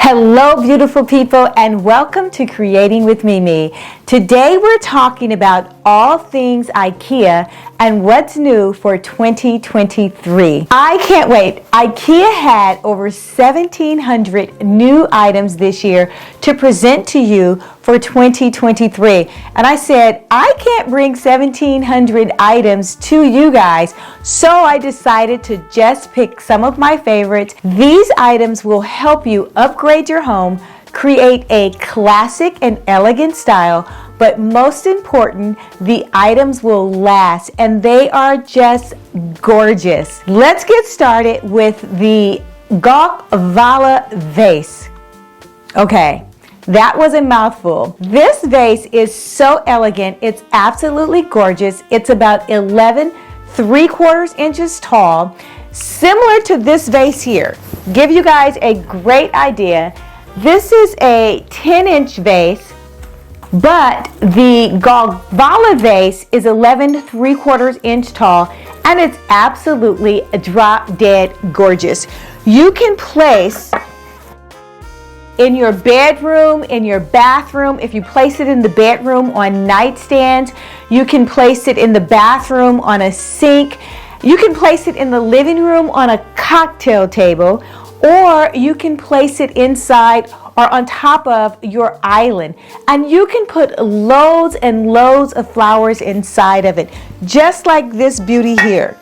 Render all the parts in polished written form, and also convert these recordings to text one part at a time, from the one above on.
Hello, beautiful people, and welcome to Creating with Mimi. Today we're talking about all things IKEA and what's new for 2023. I can't wait. IKEA had over 1,700 new items this year to present to you for 2023. And I said, I can't bring 1,700 items to you guys, so I decided to just pick some of my favorites. These items will help you upgrade your home, create a classic and elegant style, but most important, the items will last and they are just gorgeous. Let's get started with the Gok Vala vase. Okay, that was a mouthful. This vase is so elegant. It's absolutely gorgeous. It's about 11 3/4 inches tall, similar to this vase here. Give you guys a great idea. This is a 10-inch vase, but the Gok Vala vase is 11 3/4 inch tall, and it's absolutely drop dead gorgeous. You can place in your bedroom, in your bathroom. If you place it in the bedroom on nightstands, you can place it in the bathroom on a sink. You can place it in the living room on a cocktail table, or you can place it inside or on top of your island. And you can put loads and loads of flowers inside of it, just like this beauty here.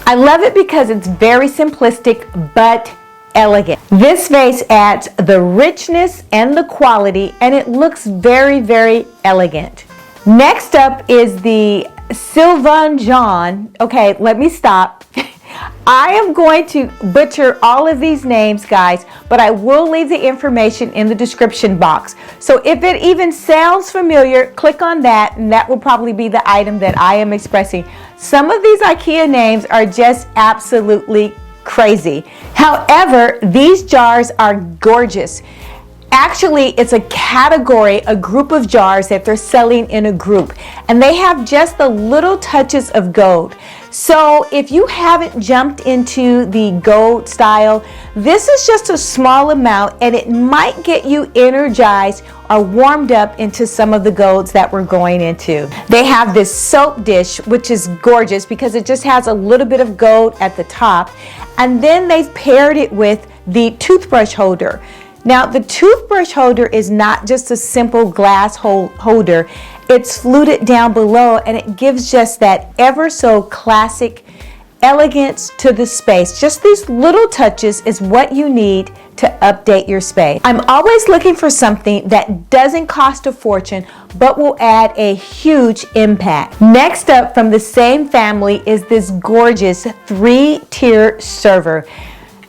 I love it because it's very simplistic but elegant. This vase adds the richness and the quality, and it looks very, very elegant. Next up is the Sylvan John. Okay, let me stop. I am going to butcher all of these names, guys, but I will leave the information in the description box. So if it even sounds familiar, click on that, and that will probably be the item that I am expressing. Some of these IKEA names are just absolutely crazy. However, these jars are gorgeous. Actually, it's a category, a group of jars that they're selling in a group, and they have just the little touches of gold. So if you haven't jumped into the gold style, this is just a small amount, and it might get you energized or warmed up into some of the golds that we're going into. They have this soap dish, which is gorgeous because it just has a little bit of gold at the top, and then they've paired it with the toothbrush holder. Now, the toothbrush holder is not just a simple glass holder. It's fluted down below, and it gives just that ever so classic elegance to the space. Just these little touches is what you need to update your space. I'm always looking for something that doesn't cost a fortune, but will add a huge impact. Next up from the same family is this gorgeous 3-tier server.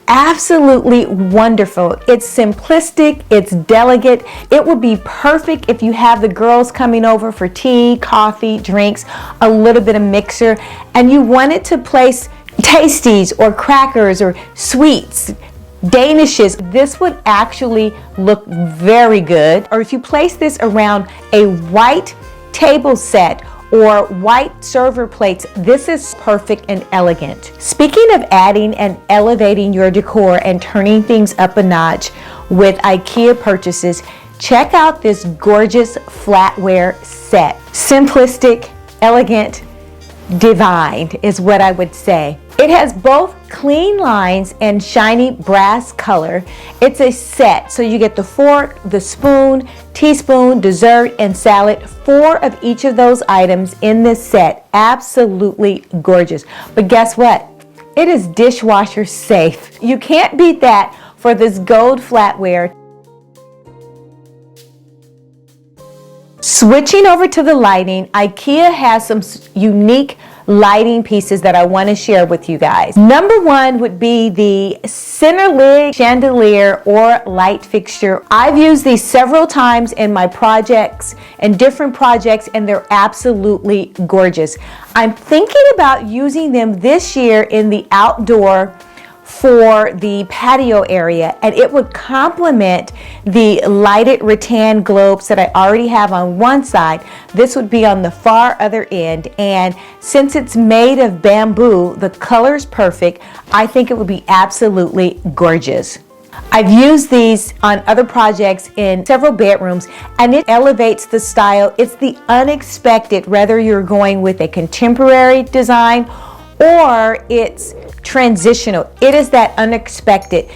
Absolutely wonderful. It's simplistic, it's delicate. It would be perfect if you have the girls coming over for tea, coffee, drinks, a little bit of mixer, and you wanted to place tasties or crackers or sweets, danishes. This would actually look very good. Or if you place this around a white table set or white server plates, this is perfect and elegant. Speaking of adding and elevating your decor and turning things up a notch with IKEA purchases, check out this gorgeous flatware set. Simplistic, elegant, divine is what I would say. It has both clean lines and shiny brass color. It's a set, so you get the fork, the spoon, teaspoon, dessert, and salad. 4 of each of those items in this set. Absolutely gorgeous. But guess what? It is dishwasher safe. You can't beat that for this gold flatware. Switching over to the lighting, IKEA has some unique lighting pieces that I want to share with you guys. Number 1 would be the center lid chandelier or light fixture. I've used these several times in my projects and different projects, and they're absolutely gorgeous. I'm thinking about using them this year in the outdoor for the patio area, and it would complement the lighted rattan globes that I already have on one side. This would be on the far other end, and since it's made of bamboo, the color's perfect. I think it would be absolutely gorgeous. I've used these on other projects in several bedrooms, and it elevates the style. It's the unexpected, whether you're going with a contemporary design or it's transitional. It is that unexpected.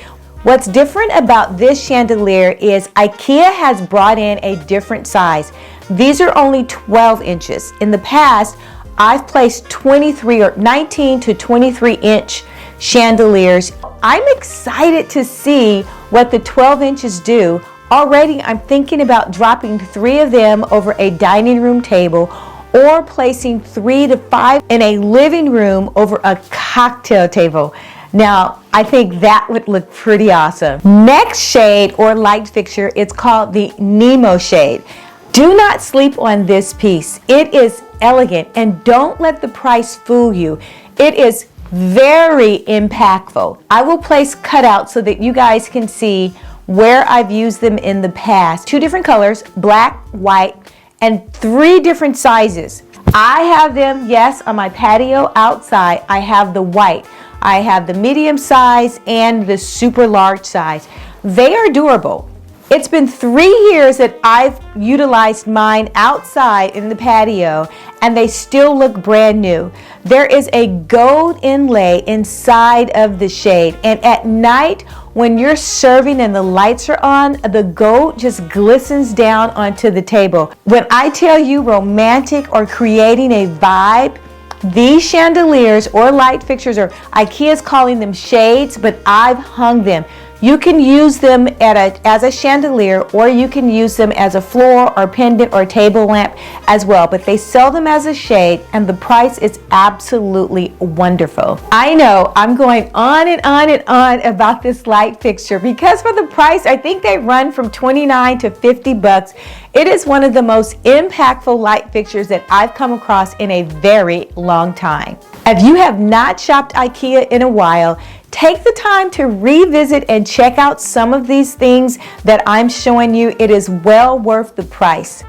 What's different about this chandelier is IKEA has brought in a different size. These are only 12 inches. In the past, I've placed 23 or 19 to 23 inch chandeliers. I'm excited to see what the 12 inches do. Already I'm thinking about dropping 3 of them over a dining room table or placing 3 to 5 in a living room over a cocktail table. Now, I think that would look pretty awesome. Next shade or light fixture, it's called the Nemo shade. Do not sleep on this piece. It is elegant, and don't let the price fool you. It is very impactful. I will place cutouts so that you guys can see where I've used them in the past. 2 different colors, black, white, and 3 different sizes. I have them, yes, on my patio outside. I have the white. I have the medium size and the super large size. They are durable. It's been 3 years that I've utilized mine outside in the patio, and they still look brand new. There is a gold inlay inside of the shade, and at night when you're serving and the lights are on, the gold just glistens down onto the table. When I tell you romantic or creating a vibe, these chandeliers or light fixtures, or IKEA's calling them shades, but I've hung them. You can use them as a chandelier, or you can use them as a floor or pendant or table lamp as well. But they sell them as a shade, and the price is absolutely wonderful. I know I'm going on and on and on about this light fixture because for the price, I think they run from $29 to $50. It is one of the most impactful light fixtures that I've come across in a very long time. If you have not shopped IKEA in a while, take the time to revisit and check out some of these things that I'm showing you. It is well worth the price.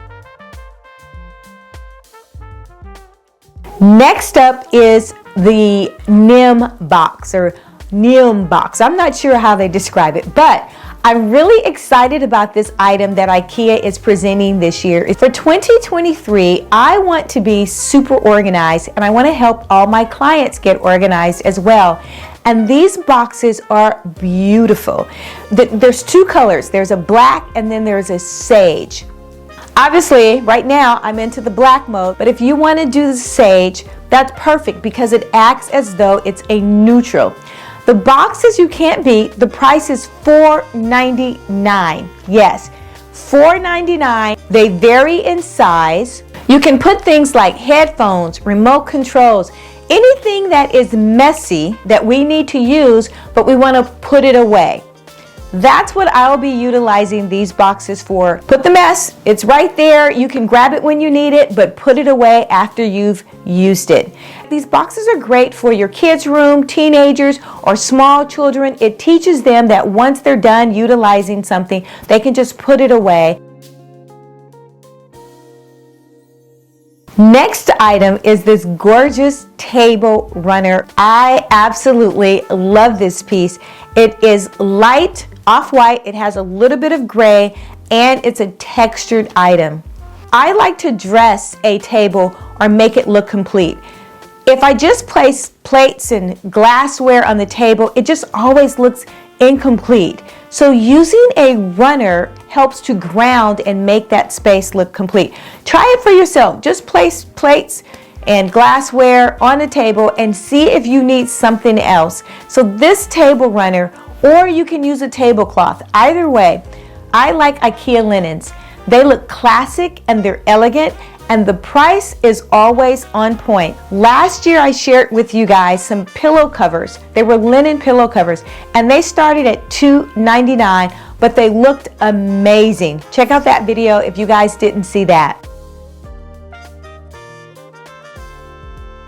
Next up is the NIM box or NIM box. I'm not sure how they describe it, but I'm really excited about this item that IKEA is presenting this year. For 2023, I want to be super organized, and I want to help all my clients get organized as well. And these boxes are beautiful. There's 2 colors. There's a black and then there's a sage. Obviously, right now I'm into the black mode, but if you want to do the sage, that's perfect because it acts as though it's a neutral. The boxes you can't beat. The price is $4.99. Yes, $4.99. They vary in size. You can put things like headphones, remote controls, anything that is messy that we need to use, but we want to put it away. That's what I'll be utilizing these boxes for. Put the mess, it's right there. You can grab it when you need it, but put it away after you've used it. These boxes are great for your kids' room, teenagers, or small children. It teaches them that once they're done utilizing something, they can just put it away. Next item is this gorgeous table runner. I absolutely love this piece. It is light, off-white, it has a little bit of gray, and it's a textured item. I like to dress a table or make it look complete. If I just place plates and glassware on the table, it just always looks incomplete. So using a runner helps to ground and make that space look complete. Try it for yourself. Just place plates and glassware on a table and see if you need something else. So this table runner, or you can use a tablecloth. Either way, I like IKEA linens. They look classic and they're elegant, and the price is always on point. Last year I shared with you guys some pillow covers. They were linen pillow covers, and they started at $2.99, but they looked amazing. Check out that video if you guys didn't see that.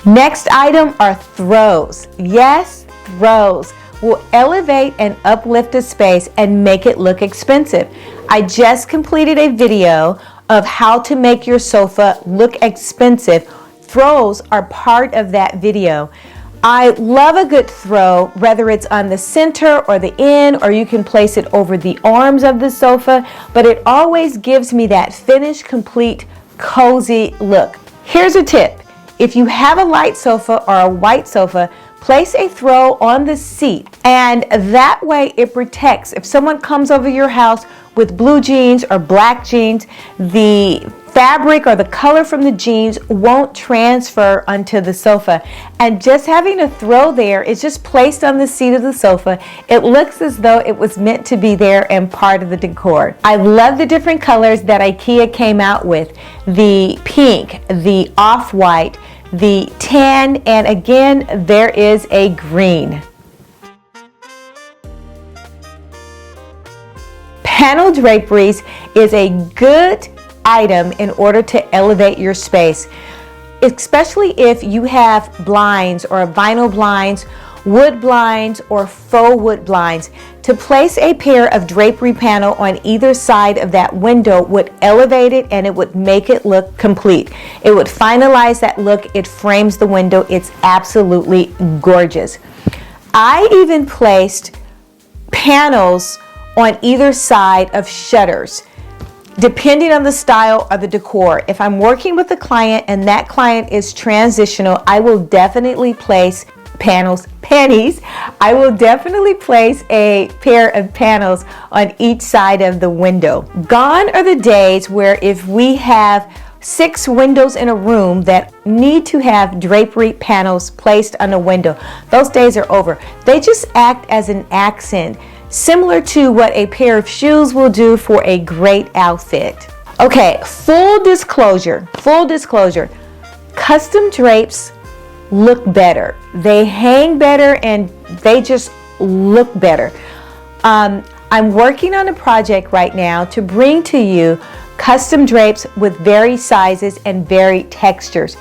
Next item are throws. Yes, throws will elevate and uplift a space and make it look expensive. I just completed a video of how to make your sofa look expensive. Throws are part of that video. I love a good throw, whether it's on the center or the end, or you can place it over the arms of the sofa, but it always gives me that finished, complete, cozy look. Here's a tip. If you have a light sofa or a white sofa, place a throw on the seat, and that way it protects. If someone comes over your house with blue jeans or black jeans, the fabric or the color from the jeans won't transfer onto the sofa. And just having a throw there is just placed on the seat of the sofa. It looks as though it was meant to be there and part of the decor. I love the different colors that IKEA came out with. The pink, the off-white, the tan, and again, there is a green. Panel draperies is a good item in order to elevate your space, especially if you have blinds or vinyl blinds, wood blinds, or faux wood blinds. To place a pair of drapery panel on either side of that window would elevate it and it would make it look complete. It would finalize that look. It frames the window. It's absolutely gorgeous. I even placed panels on either side of shutters, depending on the style of the decor. If I'm working with a client and that client is transitional, I will definitely place panties. I will definitely place a pair of panels on each side of the window. Gone are the days where if we have 6 windows in a room that need to have drapery panels placed on a window. Those days are over. They just act as an accent, similar to what a pair of shoes will do for a great outfit. Okay, full disclosure, custom drapes look better. They hang better and they just look better. I'm working on a project right now to bring to you custom drapes with varied sizes and varied textures.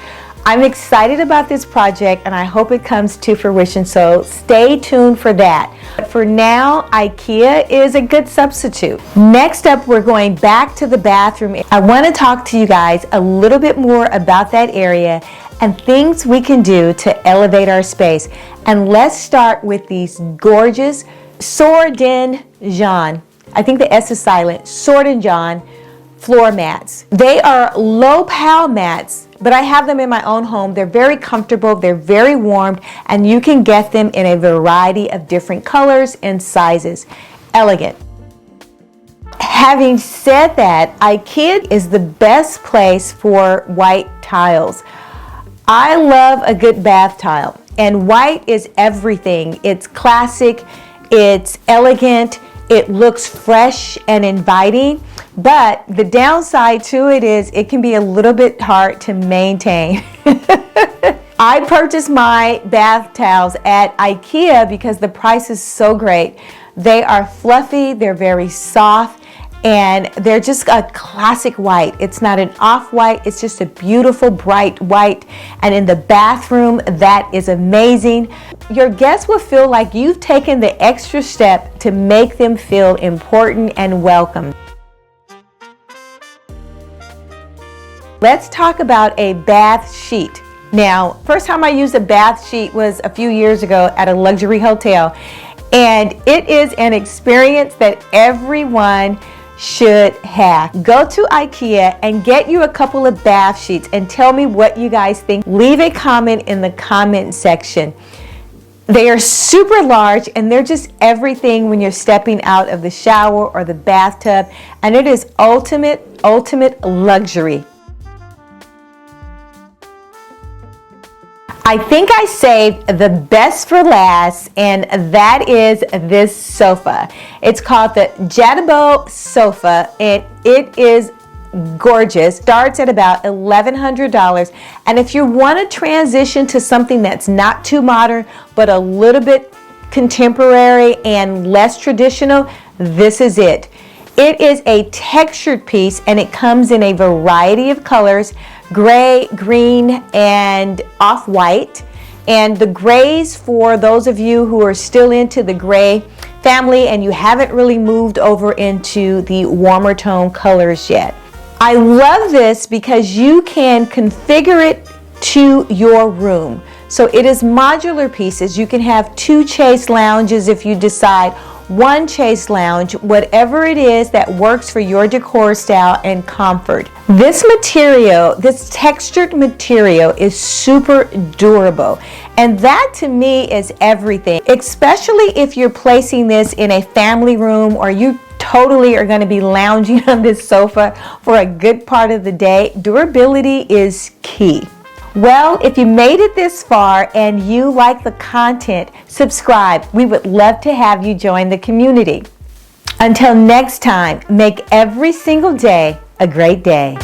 I'm excited about this project and I hope it comes to fruition, so stay tuned for that. But for now, IKEA is a good substitute. Next up, we're going back to the bathroom. I want to talk to you guys a little bit more about that area and things we can do to elevate our space. And let's start with these gorgeous Sword and Jan. I think the S is silent. Sword and Jan floor mats. They are low pal mats, but I have them in my own home. They're very comfortable, they're very warmed, and you can get them in a variety of different colors and sizes. Elegant. Having said that, IKEA is the best place for white tiles. I love a good bath tile, and white is everything. It's classic, it's elegant, it looks fresh and inviting, but the downside to it is it can be a little bit hard to maintain. I purchased my bath towels at IKEA because the price is so great. They are fluffy, they're very soft, and they're just a classic white. It's not an off-white, it's just a beautiful bright white. And in the bathroom, that is amazing. Your guests will feel like you've taken the extra step to make them feel important and welcome. Let's talk about a bath sheet. Now, first time I used a bath sheet was a few years ago at a luxury hotel, and it is an experience that everyone should have. Go to IKEA and get you a couple of bath sheets and tell me what you guys think. Leave a comment in the comment section. They are super large and they're just everything when you're stepping out of the shower or the bathtub, and it is ultimate luxury. I think I saved the best for last, and that is this sofa. It's called the Jadabo sofa, and it is gorgeous. Starts at about $1,100, and if you want to transition to something that's not too modern but a little bit contemporary and less traditional, this is it. It is a textured piece and it comes in a variety of colors: gray, green, and off-white. And the grays, for those of you who are still into the gray family and you haven't really moved over into the warmer tone colors yet. I love this because you can configure it to your room. So it is modular pieces. You can have 2 chaise lounges if you decide, 1 chaise lounge, whatever it is that works for your decor style and comfort. This material, this textured material, is super durable, and that to me is everything, especially if you're placing this in a family room or you totally are going to be lounging on this sofa for a good part of the day. Durability is key. Well, if you made it this far and you like the content, subscribe. We would love to have you join the community. Until next time, make every single day a great day.